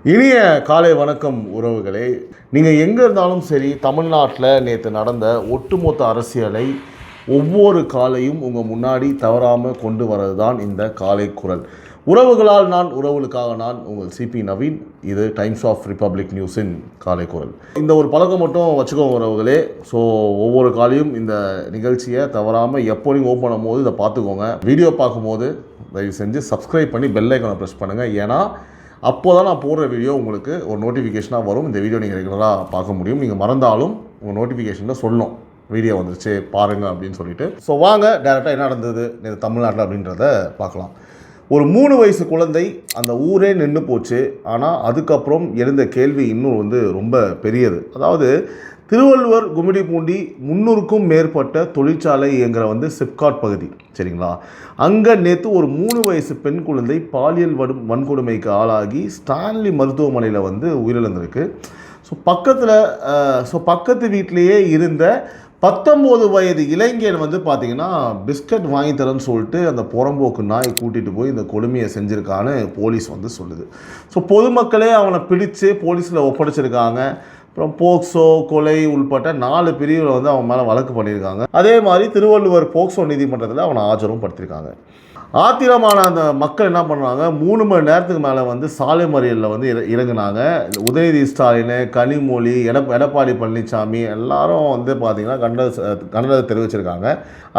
இனிய காலை வணக்கம் உறவுகளே. நீங்கள் எங்கே இருந்தாலும் சரி, தமிழ்நாட்டில் நேற்று நடந்த ஒட்டுமொத்த அரசியலை ஒவ்வொரு காலையும் உங்கள் முன்னாடி தவறாமல் கொண்டு வரது தான் இந்த காலை குரல். உறவுகளால் நான், உறவுகளுக்காக நான், உங்கள் சிபி நவீன். இது டைம்ஸ் ஆஃப் ரிப்பப்ளிக் நியூஸின் காலை குரல். இந்த ஒரு பழக்கம் மட்டும் வச்சுக்கோங்க உறவுகளே. ஸோ ஒவ்வொரு காலையும் இந்த நிகழ்ச்சியை தவறாமல் எப்போ நீங்கள் ஓப்பன் பண்ணும்போது இதை பார்த்துக்கோங்க. வீடியோ பார்க்கும்போது தயவு செஞ்சு சப்ஸ்கிரைப் பண்ணி பெல் ஐக்கானை ப்ரெஸ் பண்ணுங்கள். ஏன்னா அப்போ தான் நான் போடுற வீடியோ உங்களுக்கு ஒரு நோட்டிஃபிகேஷனாக வரும். இந்த வீடியோ நீங்கள் ரெகுலராக பார்க்க முடியும். நீங்கள் மறந்தாலும் உங்கள் நோட்டிஃபிகேஷனில் சொல்லணும், வீடியோ வந்துருச்சு பாருங்கள் அப்படின்னு சொல்லிட்டு. ஸோ வாங்க டேரெக்டாக என்ன நடந்தது நேற்று தமிழ்நாட்டில் அப்படின்றத பார்க்கலாம். ஒரு 3 வயசு குழந்தை, அந்த ஊரே நின்று போச்சு. ஆனால் அதுக்கப்புறம் எழுந்த கேள்வி இன்னும் ரொம்ப பெரியது. அதாவது திருவள்ளுவர் கும்மிடிப்பூண்டி 300க்கும் மேற்பட்ட தொழிற்சாலை இயங்குகிற சிப்காட் பகுதி, சரிங்களா? அங்கே நேற்று ஒரு 3 வயசு பெண் குழந்தை பாலியல் வன்கொடுமைக்கு ஆளாகி ஸ்டான்லி மருத்துவமனையில் உயிரிழந்திருக்கு. பக்கத்து வீட்டிலேயே இருந்த 19 வயது இளைஞன் பார்த்தீங்கன்னா பிஸ்கட் வாங்கி தரேன்னு சொல்லிட்டு அந்த புறம்போக்கு நாய் கூட்டிகிட்டு போய் இந்த கொடுமையை செஞ்சுருக்கான்னு போலீஸ் சொல்லுது. ஸோ பொதுமக்களே அவனை பிடிச்சு போலீஸில் ஒப்படைச்சிருக்காங்க. அப்புறம் போக்சோ, கொலை உள்பட்ட 4 பிரிவில் அவன் மேலே வழக்கு பண்ணியிருக்காங்க. அதே மாதிரி திருவள்ளுவர் போக்சோ நீதிமன்றத்தில் அவனை ஆஜரும் படுத்தியிருக்காங்க. ஆத்திரமான அந்த மக்கள் என்ன பண்ணுறாங்க, 3 மணி நேரத்துக்கு மேலே சாலை மறியலில் இறங்குனாங்க. உதயநிதி ஸ்டாலின், கனிமொழி, எடப்பாடி பழனிசாமி எல்லாரும் பார்த்திங்கன்னா கண்டனத்தை தெரிவிச்சிருக்காங்க.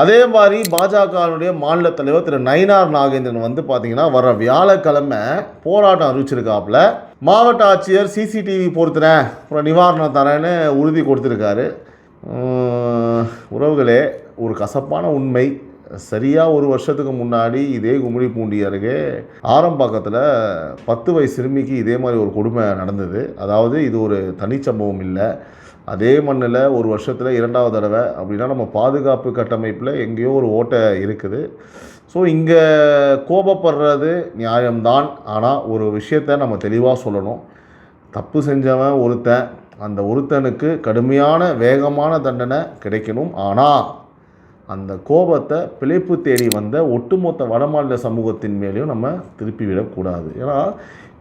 அதே மாதிரி பாஜகவுடைய மாநில தலைவர் திரு நயினார் நாகேந்திரன் பார்த்திங்கன்னா வர வியாழக்கிழமை போராட்டம் அறிவிச்சிருக்காப்புல. மாவட்ட ஆட்சியர் சிசிடிவி பொறுத்துறேன், அப்புறம் நிவாரணம் தரேன்னு உறுதி கொடுத்துருக்காரு. உறவுகளே, ஒரு கசப்பான உண்மை, சரியாக 1 வருஷத்துக்கு முன்னாடி இதே கும்மிடிப்பூண்டி அருகே ஆரம்பாக்கத்தில் 10 வயசு சிறுமிக்கு இதே மாதிரி ஒரு கொடுமை நடந்தது. அதாவது இது ஒரு தனிச்சம்பவம் இல்லை, அதே மண்ணில் 1 வருஷத்தில் 2வது தடவை அப்படின்னா நம்ம பாதுகாப்பு கட்டமைப்பில் எங்கேயோ ஒரு ஓட்டை இருக்குது. ஸோ இங்கே கோபப்படுறது நியாயம்தான். ஆனால் ஒரு விஷயத்தை நம்ம தெளிவாக சொல்லணும். தப்பு செஞ்சவன் ஒருத்தன், அந்த ஒருத்தனுக்கு கடுமையான வேகமான தண்டனை கிடைக்கணும். ஆனால் அந்த கோபத்தை பிழைப்பு தேடி வந்த ஒட்டுமொத்த வடமாநில சமூகத்தின் மேலேயும் நம்ம திருப்பி விடக்கூடாது. ஏன்னா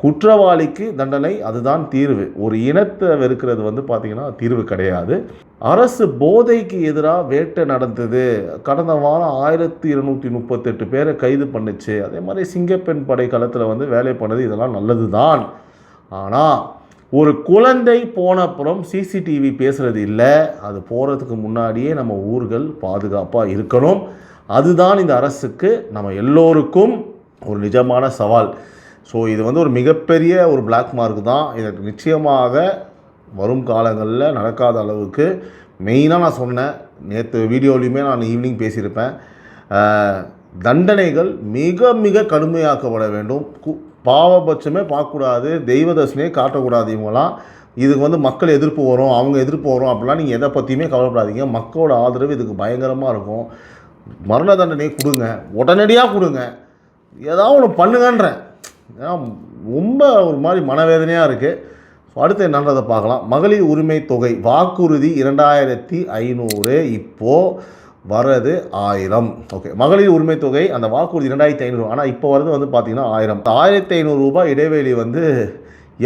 குற்றவாளிக்கு தண்டனை, அதுதான் தீர்வு. ஒரு இனத்தை வெறுக்கிறது பார்த்திங்கன்னா தீர்வு கிடையாது. அரசு போதைக்கு எதிராக வேட்டை நடந்தது. கடந்த வாரம் 1238 பேரை கைது பண்ணுச்சு. அதே மாதிரி சிங்கப்பெண் படை களத்தில் வேலை பண்ணது, இதெல்லாம் நல்லது தான். ஆனால் ஒரு குழந்தை போனப்புறம் சிசிடிவி பேசுகிறது இல்லை, அது போகிறதுக்கு முன்னாடியே நம்ம ஊர்கள் பாதுகாப்பாக இருக்கணும். அதுதான் இந்த அரசுக்கு, நம்ம எல்லோருக்கும் ஒரு நிஜமான சவால். ஸோ இது ஒரு மிகப்பெரிய ஒரு பிளாக் மார்க் தான். இதற்கு நிச்சயமாக வரும் காலங்களில் நடக்காத அளவுக்கு மெயினாக நான் சொன்னேன், நேற்று வீடியோலையுமே நான் ஈவினிங் பேசியிருப்பேன், தண்டனைகள் மிக மிக கடுமையாக்கப்பட வேண்டும். பாவபட்சமே பார்க்கக்கூடாது, தெய்வ தர்சனையே காட்டக்கூடாது. இவங்களாம் இதுக்கு மக்கள் எதிர்ப்பு வரும், அவங்க எதிர்ப்பு வரும் அப்படிலாம் நீங்கள் எதை பற்றியுமே கவலைப்படாதீங்க. மக்களோட ஆதரவு இதுக்கு பயங்கரமாக இருக்கும். மரண தண்டனையை கொடுங்க, உடனடியாக கொடுங்க, ஏதாவது ஒன்று பண்ணுங்கன்றேன். ஏன்னா ரொம்ப ஒரு மாதிரி மனவேதனையாக இருக்குது. ஸோ அடுத்து என்னன்றதை பார்க்கலாம். மகளிர் உரிமை தொகை வாக்குறுதி 2500, இப்போது வரது 1000. ஓகே, மகளிர் உரிமை தொகை அந்த வாக்குறுதி 2500, ஆனால் இப்போ வரது பார்த்திங்கன்னா 1000. 1500 ரூபாய் இடைவெளி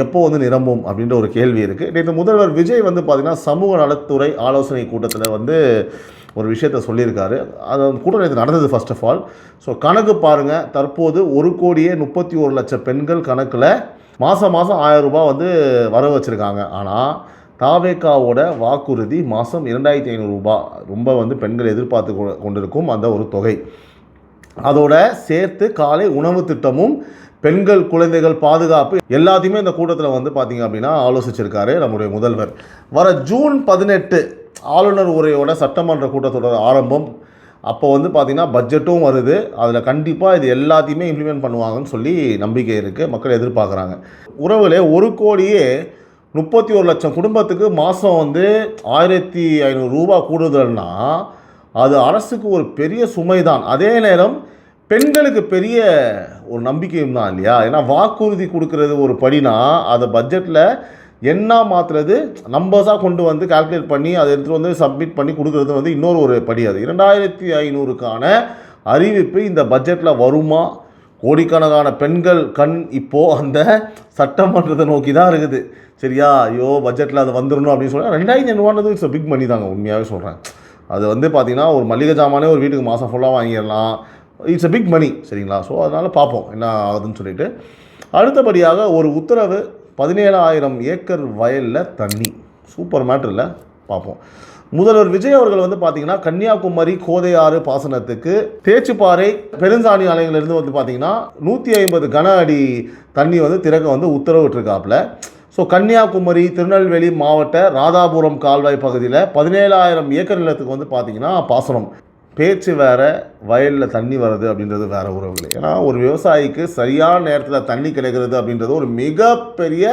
எப்போ நிரம்பும் அப்படின்ற ஒரு கேள்வி இருக்குது. நேற்று முதல்வர் விஜய் பார்த்திங்கன்னா சமூக நலத்துறை ஆலோசனை கூட்டத்தில் ஒரு விஷயத்தை சொல்லியிருக்காரு. அது கூட்டம் நேற்று நடந்தது ஃபர்ஸ்ட் ஆஃப் ஆல். ஸோ கணக்கு பாருங்கள், தற்போது 1,31,00,000 பெண்கள் கணக்கில் மாதம் 1000 ரூபாய் வர வச்சுருக்காங்க. ஆனால் தாவேக்காவோட வாக்குறுதி மாதம் 2500 ரூபாய். ரொம்ப பெண்கள் எதிர்பார்த்து கொண்டிருக்கும் அந்த ஒரு தொகை. அதோட சேர்த்து காலை உணவு திட்டமும், பெண்கள் குழந்தைகள் பாதுகாப்பு எல்லாத்தையுமே இந்த கூட்டத்தில் பார்த்திங்க அப்படின்னா ஆலோசிச்சிருக்காரு நம்முடைய முதல்வர். வர ஜூன் 18 ஆளுநர் உரையோட சட்டமன்ற கூட்டத்தொடர் ஆரம்பம். அப்போ பார்த்திங்கன்னா பட்ஜெட்டும் வருது. அதில் கண்டிப்பாக இது எல்லாத்தையுமே இம்ப்ளிமெண்ட் பண்ணுவாங்கன்னு சொல்லி நம்பிக்கை இருக்குது, மக்கள் எதிர்பார்க்குறாங்க. உறவுகளே, 1,31,00,000 குடும்பத்துக்கு மாதம் 1500 ரூபா கூடுதல்னா அது அரசுக்கு ஒரு பெரிய சுமை தான். அதே நேரம் பெண்களுக்கு பெரிய ஒரு நம்பிக்கையும் தான் இல்லையா? ஏன்னா வாக்குறுதி கொடுக்கறது ஒரு படினா, அதை பட்ஜெட்டில் என்ன மாற்றுறது, நம்பர்ஸாக கொண்டு கால்குலேட் பண்ணி அதை எடுத்துகிட்டு சப்மிட் பண்ணி கொடுக்குறது இன்னொரு ஒரு படி. அது 2500க்கான அறிவிப்பு இந்த பட்ஜெட்டில் வருமா, கோடிக்கணக்கான பெண்கள் கண் இப்போது அந்த சட்டமன்றத்தை நோக்கி தான் இருக்குது. சரியா? ஐயோ பட்ஜெட்டில் அது வந்துடணும் அப்படின்னு சொல்லி 2000 ரூபான்றது இட்ஸ் பிக் மணி தாங்க, உண்மையாகவே சொல்கிறேன். அது வந்து பார்த்திங்கன்னா ஒரு மளிகை ஜாமானே ஒரு வீட்டுக்கு மாதம் ஃபுல்லாக வாங்கிடலாம். It's big money. சரிங்களா? ஸோ அதனால் பார்ப்போம் என்ன ஆகுதுன்னு சொல்லிட்டு. அடுத்தபடியாக ஒரு உத்தரவு, 17,000 ஏக்கர் வயலில் தண்ணி. சூப்பர் மேட்ரு இல்லை? பார்ப்போம். முதல்வர் விஜய் அவர்கள் வந்து பார்த்தீங்கன்னா கன்னியாகுமரி கோதையாறு பாசனத்துக்கு தேச்சுப்பாறை பெருஞ்சாணி அணைகளிலிருந்து வந்து பார்த்தீங்கன்னா 150 கன அடி தண்ணி வந்து திறக்க வந்து உத்தரவிட்டிருக்காப்புல. ஸோ கன்னியாகுமரி திருநெல்வேலி மாவட்ட ராதாபுரம் கால்வாய் பகுதியில் 17,000 ஏக்கர் நிலத்துக்கு வந்து பார்த்தீங்கன்னா பாசனம். பேச்சு வேறு, வயலில் தண்ணி வருது அப்படின்றது வேறு உறவுகள். ஏன்னா ஒரு விவசாயிக்கு சரியான நேரத்தில் தண்ணி கிடைக்கிறது அப்படின்றது ஒரு மிகப்பெரிய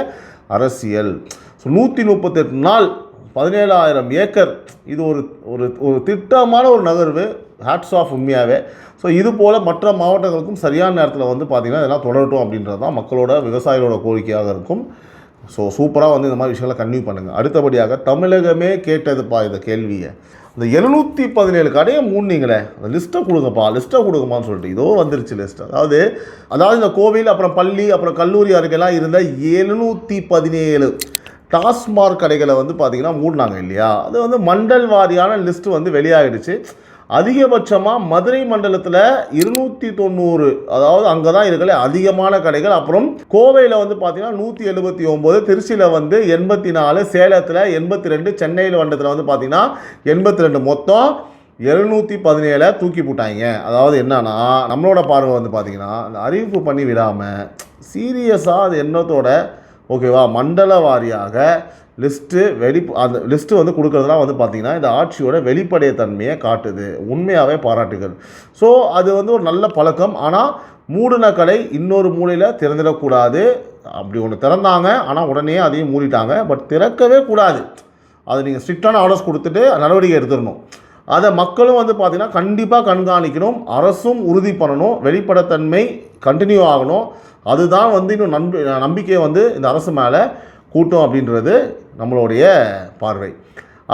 அரசியல். ஸோ 138 நாள் 17,000 ஏக்கர், இது ஒரு ஒரு ஒரு திட்டமான ஒரு நகர்வு. ஹேட்ஸ் ஆஃப் உண்மையாகவே. ஸோ இது போல் மற்ற மாவட்டங்களுக்கும் சரியான நேரத்தில் வந்து பார்த்திங்கன்னா இதெல்லாம் தொடரட்டும் அப்படின்றது தான் மக்களோட விவசாயிகளோட கோரிக்கையாக இருக்கும். ஸோ சூப்பராக வந்து இந்த மாதிரி விஷயங்களை கன்டினியூ பண்ணுங்கள். அடுத்தபடியாக தமிழகமே கேட்டதுப்பா இந்த கேள்வியை, இந்த 717 கடையை மூடினீங்களே, அந்த லிஸ்ட்டை கொடுங்கப்பா, லிஸ்ட்டை கொடுங்கம்மான்னு சொல்லிட்டு இதோ வந்துருச்சு லிஸ்ட். அதாவது இந்த கோவில் அப்புறம் பள்ளி அப்புறம் கல்லூரி அருகெல்லாம் இருந்த 717 டாஸ்மாக் கடைகளை வந்து பார்த்திங்கன்னா மூடினாங்க இல்லையா? அது வந்து மண்டல் வாரியான லிஸ்ட்டு வந்து வெளியாகிடுச்சு. அதிகபட்சமாக மதுரை மண்டலத்தில் 290, அதாவது அங்கே தான் இருக்கல அதிகமான கடைகள். அப்புறம் கோவையில் வந்து பார்த்தீங்கன்னா 179, திருச்சியில் வந்து 84, சேலத்தில் 82, சென்னையில் மண்டலத்தில் வந்து பார்த்தீங்கன்னா 82, மொத்தம் 717 தூக்கி போட்டாங்க. அதாவது என்னன்னா நம்மளோட பார்வை வந்து பார்த்தீங்கன்னா அந்த அறிவிப்பு பண்ணி விடாமல் சீரியஸாக அது எண்ணத்தோட ஓகேவா மண்டல வாரியாக லிஸ்ட்டு அந்த லிஸ்ட்டு வந்து கொடுக்குறதுலாம் வந்து பார்த்திங்கன்னா இந்த ஆட்சியோட வெளிப்படைத்தன்மையை காட்டுது. உண்மையாகவே பாராட்டுகள். ஸோ அது வந்து ஒரு நல்ல பழக்கம். ஆனால் மூடின கடை இன்னொரு மூலையில் திறந்துடக்கூடாது. அப்படி ஒன்று திறந்தாங்க, ஆனால் உடனே அதையும் மூடிட்டாங்க. பட் திறக்கவே கூடாது. அது நீங்கள் ஸ்ட்ரிக்டான ஆர்டர்ஸ் கொடுத்துட்டு நடவடிக்கை எடுத்துடணும். அதை மக்களும் வந்து பார்த்திங்கன்னா கண்டிப்பாக கண்காணிக்கணும். அரசும் உறுதி பண்ணணும். வெளிப்படைத்தன்மை கண்டினியூ ஆகணும். அதுதான் வந்து இன்னும் நம்பிக்கையை வந்து இந்த அரசு மேலே கூட்டம் அப்படின்றது நம்மளுடைய பார்வை.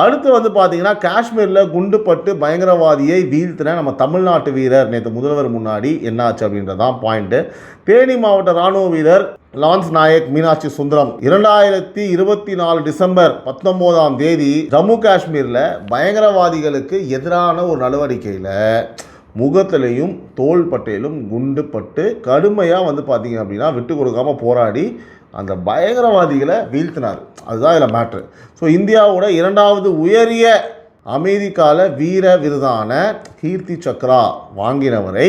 அடுத்து வந்து பார்த்திங்கன்னா காஷ்மீரில் குண்டுப்பட்டு பயங்கரவாதியை வீழ்த்தின நம்ம தமிழ்நாட்டு வீரர் நேற்று முதல்வர் முன்னாடி என்னாச்சு அப்படின்றதான் பாயிண்ட்டு. தேனி மாவட்ட இராணுவ வீரர் லான்ஸ் நாயக் மீனாட்சி சுந்தரம் 2024 டிசம்பர் 19 ஜம்மு காஷ்மீரில் பயங்கரவாதிகளுக்கு எதிரான ஒரு நடவடிக்கையில் முகத்திலையும் தோள்பட்டையிலும் குண்டுப்பட்டு கடுமையாக வந்து பார்த்திங்க அப்படின்னா விட்டு கொடுக்காமல் போராடி அந்த பயங்கரவாதிகளை வீழ்த்தினார். அதுதான் இதில் மேட்ரு. ஸோ இந்தியாவோட 2வது உயரிய அமைதிக்கால வீர விருதான கீர்த்தி சக்ரா வாங்கினவரை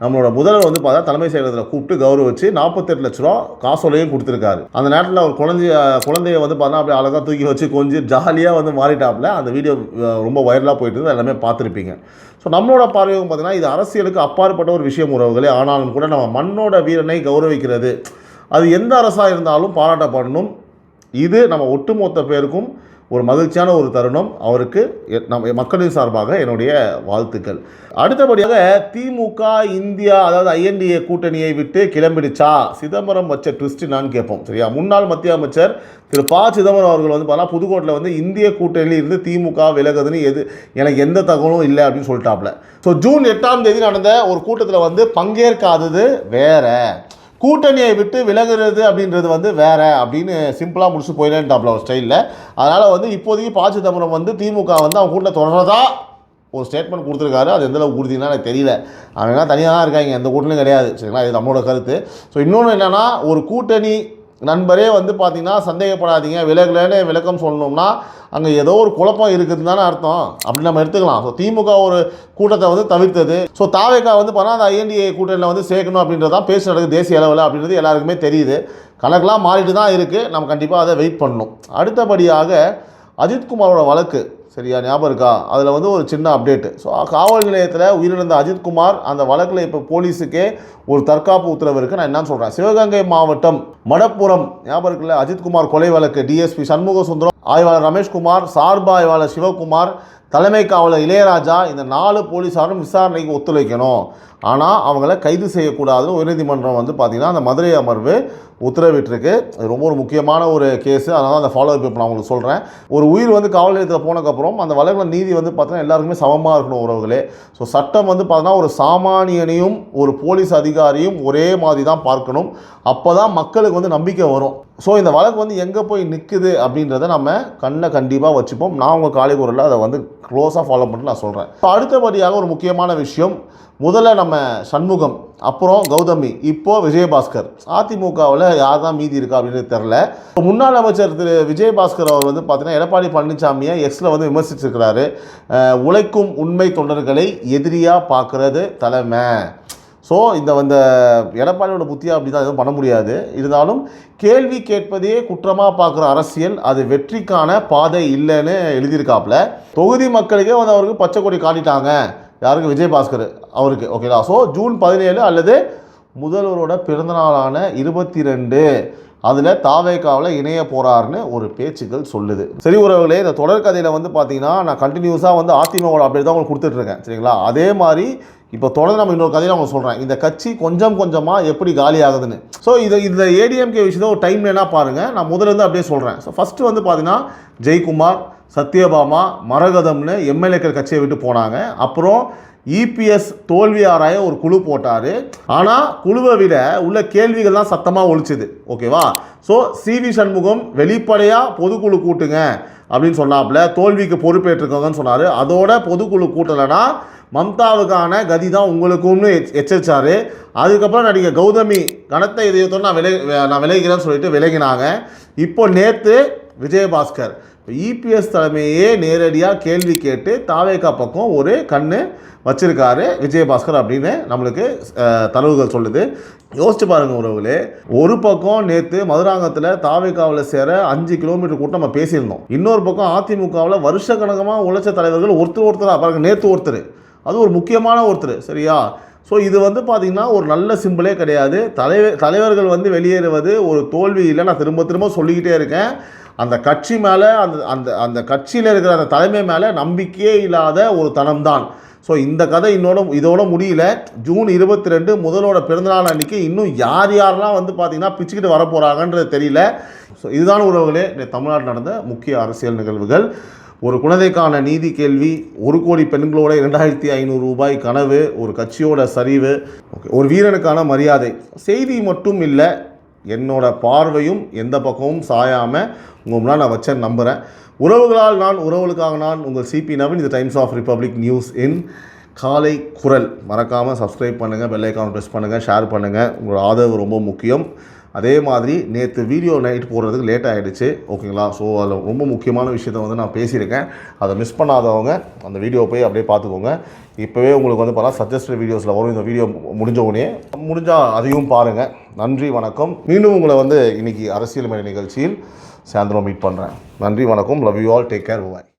நம்மளோட முதல்வர் வந்து பார்த்தா தலைமை செயலகத்தில் கூப்பிட்டு கௌரவிச்சு 48 லட்ச ரூபா காசோலையும் கொடுத்துருக்காரு. அந்த நேரத்தில் அவர் குழந்தைய வந்து பார்த்தா அப்படியே அழகாக தூக்கி வச்சு கொஞ்சம் ஜாலியாக வந்து மாறிட்டாப்புல. அந்த வீடியோ ரொம்ப வைரலாக போயிட்டு இருக்குது, எல்லாமே பார்த்துருப்பீங்க. ஸோ நம்மளோட பார்வையும் பார்த்தீங்கன்னா இது அரசியலுக்கு அப்பாற்பட்ட ஒரு விஷயம் உறவுகளே. ஆனாலும் கூட நம்ம மண்ணோட வீரனை கௌரவிக்கிறது அது எந்த அரசாக இருந்தாலும் பாராட்டப்படணும். இது நம்ம ஒட்டுமொத்த பேருக்கும் ஒரு மகிழ்ச்சியான ஒரு தருணம். அவருக்கு நம்ம மக்களின் சார்பாக என்னுடைய வாழ்த்துக்கள். அடுத்தபடியாக திமுக இந்தியா அதாவது INDA கூட்டணியை விட்டு கிளம்பிடுச்சா? சிதம்பரம் வச்ச ட்விஸ்ட் நான் கேட்போம். சரியா? முன்னாள் மத்திய அமைச்சர் திரு ப. சிதம்பரம் அவர்கள் வந்து பார்த்தா புதுக்கோட்டையில் வந்து இந்திய கூட்டணியில் இருந்து திமுக விலகுதுன்னு எனக்கு எந்த தகவலும் இல்லை அப்படின்னு சொல்லிட்டாப்ல. ஸோ ஜூன் 8 நடந்த ஒரு கூட்டத்தில் வந்து பங்கேற்காதது வேற, கூட்டணியை விட்டு விலகுறது அப்படின்றது வந்து வேற அப்படின்னு சிம்பிளாக முடிச்சு போயிடலான்ட்டாப்ல ஒரு ஸ்டைலில். அதனால் வந்து இப்போதைக்கு ப. சிதம்பரம் வந்து திமுக வந்து அவங்க கூட்டத்தில் தொடர்றதா ஒரு ஸ்டேட்மெண்ட் கொடுத்துருக்காரு. அது எந்தளவுக்கு உறுதினா எனக்கு தெரியல. அவங்க தனியாக தான் இருக்காங்க, எந்த கூட்டணியும் கிடையாது. சரிங்களா? இது நம்மளோட கருத்து. ஸோ இன்னொன்று என்னென்னா ஒரு கூட்டணி நண்பரே வந்து பார்த்திங்கன்னா சந்தேகப்படாதீங்க, விலகலன்னு விளக்கம் சொல்லணும்னா அங்கே ஏதோ ஒரு குழப்பம் இருக்குதுன்னு தானே அர்த்தம். அப்படி நம்ம எடுத்துக்கலாம். ஸோ திமுக ஒரு கூட்டத்தை வந்து தவிர்த்தது. ஸோ தாவேகா வந்து பார்த்தா அந்த INDA கூட்டணியில் வந்து சேர்க்கணும் அப்படின்றது தான் பேச்சு நடக்குது தேசிய அளவில் அப்படின்றது எல்லாருக்குமே தெரியுது. கணக்கெலாம் மாறிட்டு தான் இருக்குது. நம்ம கண்டிப்பாக அதை வெயிட் பண்ணணும். அடுத்தபடியாக அஜித்குமாரோட வழக்கு, சரியா ஞாபகம் இருக்கா? அதில் வந்து ஒரு சின்ன அப்டேட்டு. ஸோ காவல் நிலையத்தில் உயிரிழந்த அஜித்குமார் அந்த வழக்கில் இப்போ போலீஸுக்கே ஒரு தற்காப்பு உத்தரவு இருக்குது. நான் என்ன சொல்கிறேன், சிவகங்கை மாவட்டம் மடப்புரம் ஞாபகம் இருக்குல்ல, அஜித்குமார் கொலை வழக்கு DSP சண்முக சுந்தரம் ஆய்வாளர் ரமேஷ்குமார், சார்பு ஆய்வாளர் சிவகுமார், தலைமை காவலர் இளையராஜா, இந்த 4 போலீஸாரும் விசாரணைக்கு ஒத்துழைக்கணும். ஆனால் அவங்கள கைது செய்யக்கூடாதுன்னு உயர்நீதிமன்றம் வந்து பார்த்திங்கன்னா அந்த மதுரை அமர்வு உத்தரவிட்டிருக்கு. அது ரொம்ப ஒரு முக்கியமான ஒரு கேஸு. அதனால் அந்த ஃபாலோ அப் நான் உங்களுக்கு சொல்கிறேன். ஒரு உயிர் வந்து காவல் நிலையத்தில் போனதுக்கப்புறம் அந்த வழக்கில் நீதி வந்து பார்த்தீங்கன்னா எல்லாருக்குமே சமமாக இருக்கணும் உறவுகளே. ஸோ சட்டம் வந்து பார்த்தீங்கன்னா ஒரு சாமானியனையும் ஒரு போலீஸ் அதிகாரியும் ஒரே மாதிரி தான் பார்க்கணும். அப்போ தான் மக்களுக்கு வந்து நம்பிக்கை வரும். ஸோ இந்த வழக்கு வந்து எங்கே போய் நிற்குது அப்படின்றத நம்ம கண்ணை கண்டிப்பாக வச்சுப்போம். நான் உங்கள் காலை குரலில் அதை வந்து க்ளோஸாக ஃபாலோ பண்ணிட்டு நான் சொல்கிறேன். இப்போ அடுத்தபடியாக ஒரு முக்கியமான விஷயம், முதல்ல நம்ம சண்முகம், அப்புறம் கௌதமி, இப்போது விஜயபாஸ்கர். அதிமுகவில் யார் தான் மீதி இருக்கா அப்படின்னு தெரில. முன்னாள் அமைச்சர் திரு விஜயபாஸ்கர் அவர் வந்து பார்த்தீங்கன்னா எடப்பாடி பழனிசாமியை எக்ஸில் வந்து விமர்சிச்சிருக்கிறாரு. உழைக்கும் உண்மை தொண்டர்களை எதிரியாக பார்க்குறது தலைமை. ஸோ இந்த எடப்பாடியோட புத்தியாக அப்படி தான் எதுவும் பண்ண முடியாது. இருந்தாலும் கேள்வி கேட்பதையே குற்றமாக பார்க்குற அரசியல் அது வெற்றிக்கான பாதை இல்லைன்னு எழுதியிருக்காப்புல. தொகுதி மக்களுக்கே வந்து அவருக்கு பச்சை கொடி காட்டிட்டாங்க. யாருக்கு? விஜயபாஸ்கர் அவருக்கு. ஓகேங்களா? ஸோ ஜூன் 17 அல்லது முதல்வரோட பிறந்தநாளான 22 அதில் தாவேகாவில் இணைய போகிறாருன்னு ஒரு பேச்சுக்கள் சொல்லுது. சரி உறவுகளே, இந்த தொடர்கதையில் வந்து பார்த்தீங்கன்னா நான் கண்டினியூஸாக வந்து அதிமுக அப்டேட் தான் உங்களுக்கு கொடுத்துட்ருக்கேன். சரிங்களா? அதே மாதிரி இப்போ தொடர்ந்து நம்ம இன்னொரு கதையில் அவங்க சொல்கிறேன், இந்த கட்சி கொஞ்சம் கொஞ்சமாக எப்படி காலி ஆகுதுன்னு. ஸோ இந்த ஏடிஎம்கே விஷயத்தை ஒரு டைம் லைனாக பாருங்கள். நான் முதல்ல அப்படியே சொல்கிறேன். ஸோ ஃபஸ்ட்டு வந்து பார்த்தீங்கன்னா ஜெயக்குமார், சத்யபாமா, மரகதம்னு எம்எல்ஏக்கள் கட்சியை விட்டு போனாங்க. அப்புறம் இபிஎஸ் தோல்வி ஆராய ஒரு குழு போட்டார். ஆனால் குழுவை விட உள்ள கேள்விகள் தான் சத்தமாக ஒழிச்சுது. ஓகேவா? ஸோ சிவி சண்முகம் வெளிப்படையாக பொதுக்குழு கூட்டுங்க அப்படின்னு சொன்னாப்புல, தோல்விக்கு பொறுப்பேற்றுக்கோங்கன்னு சொன்னார். அதோட பொதுக்குழு கூட்டலைன்னா மம்தாவுக்கான கதி தான் உங்களுக்கும்னு எச்சரித்தார். அதுக்கப்புறம் நடிகர் கௌதமி கனத்த இதயத்தோடு நான் விலகிறேன்னு சொல்லிட்டு விலகினாங்க. இப்போ நேற்று விஜயபாஸ்கர் இபிஎஸ் தலைமையே நேரடியாக கேள்வி கேட்டு தாவேகா பக்கம் ஒரு கண்ணு வச்சிருக்காரு விஜயபாஸ்கர் அப்படின்னு நம்மளுக்கு தரவுகள் சொல்லுது. யோசிச்சு பாருங்கள் உறவுகளே, ஒரு பக்கம் நேற்று மதுராங்கத்தில் தாவேகாவில் சேர 5 கிலோமீட்டர் கூட்டம் நம்ம பேசியிருந்தோம். இன்னொரு பக்கம் அதிமுகவில் வருஷ கணக்கமாக உழைச்ச தலைவர்கள் ஒருத்தராக பாருங்க, நேற்று ஒருத்தர், அது ஒரு முக்கியமான ஒருத்தர். சரியா? ஸோ இது வந்து பார்த்திங்கன்னா ஒரு நல்ல சிம்பிளே கிடையாது. தலைவர்கள் வந்து வெளியேறுவது ஒரு தோல்வி இல்லை. நான் திரும்ப சொல்லிக்கிட்டே இருக்கேன். அந்த கட்சி மேலே அந்த கட்சியில் இருக்கிற அந்த தலைமை மேலே நம்பிக்கையே இல்லாத ஒரு தனம்தான். ஸோ இந்த கதை இதோட முடியல. ஜூன் 22 முதலோட பிறந்தநாள் அன்றைக்கி இன்னும் யாரெல்லாம் வந்து பார்த்திங்கன்னா பிச்சுக்கிட்டு வர போகிறாங்கன்றது தெரியல. ஸோ இதுதான் உறவுகளே தமிழ்நாட்டில் நடந்த முக்கிய அரசியல் நிகழ்வுகள். ஒரு குழந்தைக்கான நீதி கேள்வி, 1 கோடி பெண்களோட 2500 ரூபாய் கனவு, ஒரு கட்சியோட சரிவு, ஒரு வீரனுக்கான மரியாதை. செய்தி மட்டும் இல்லை, என்னோட பார்வையும் எந்த பக்கமும் சாயாமல் உங்கள் முன்னாடி நான் வச்சேன்னு நம்புகிறேன். உறவுகளால் நான், உறவுகளுக்காக நான், உங்கள் சிபி நவீன். இது டைம்ஸ் ஆஃப் ரிப்பப்ளிக் நியூஸ் இன் காலை குரல். மறக்காமல் சப்ஸ்கிரைப் பண்ணுங்கள், பெல் ஐக்கான் ப்ரெஸ் பண்ணுங்கள், ஷேர் பண்ணுங்கள். உங்களோட ஆதரவு ரொம்ப முக்கியம். அதே மாதிரி நேற்று வீடியோ நைட் போடுறதுக்கு லேட் ஆகிடுச்சு. ஓகேங்களா? ஸோ அதில் ரொம்ப முக்கியமான விஷயத்தை வந்து நான் பேசியிருக்கேன். அதை மிஸ் பண்ணாதவங்க அந்த வீடியோ போய் அப்படியே பார்த்துக்கோங்க. இப்போவே உங்களுக்கு வந்து பார்த்தா சஜஸ்டட் வீடியோஸில் வரும். இந்த வீடியோ முடிஞ்சால் அதையும் பாருங்கள். நன்றி, வணக்கம். மீண்டும் உங்களை வந்து இன்றைக்கி அரசியல் மேடை நிகழ்ச்சியில் சாயந்தரம் மீட் பண்ணுறேன். நன்றி, வணக்கம். Love you all. Take care. Bye.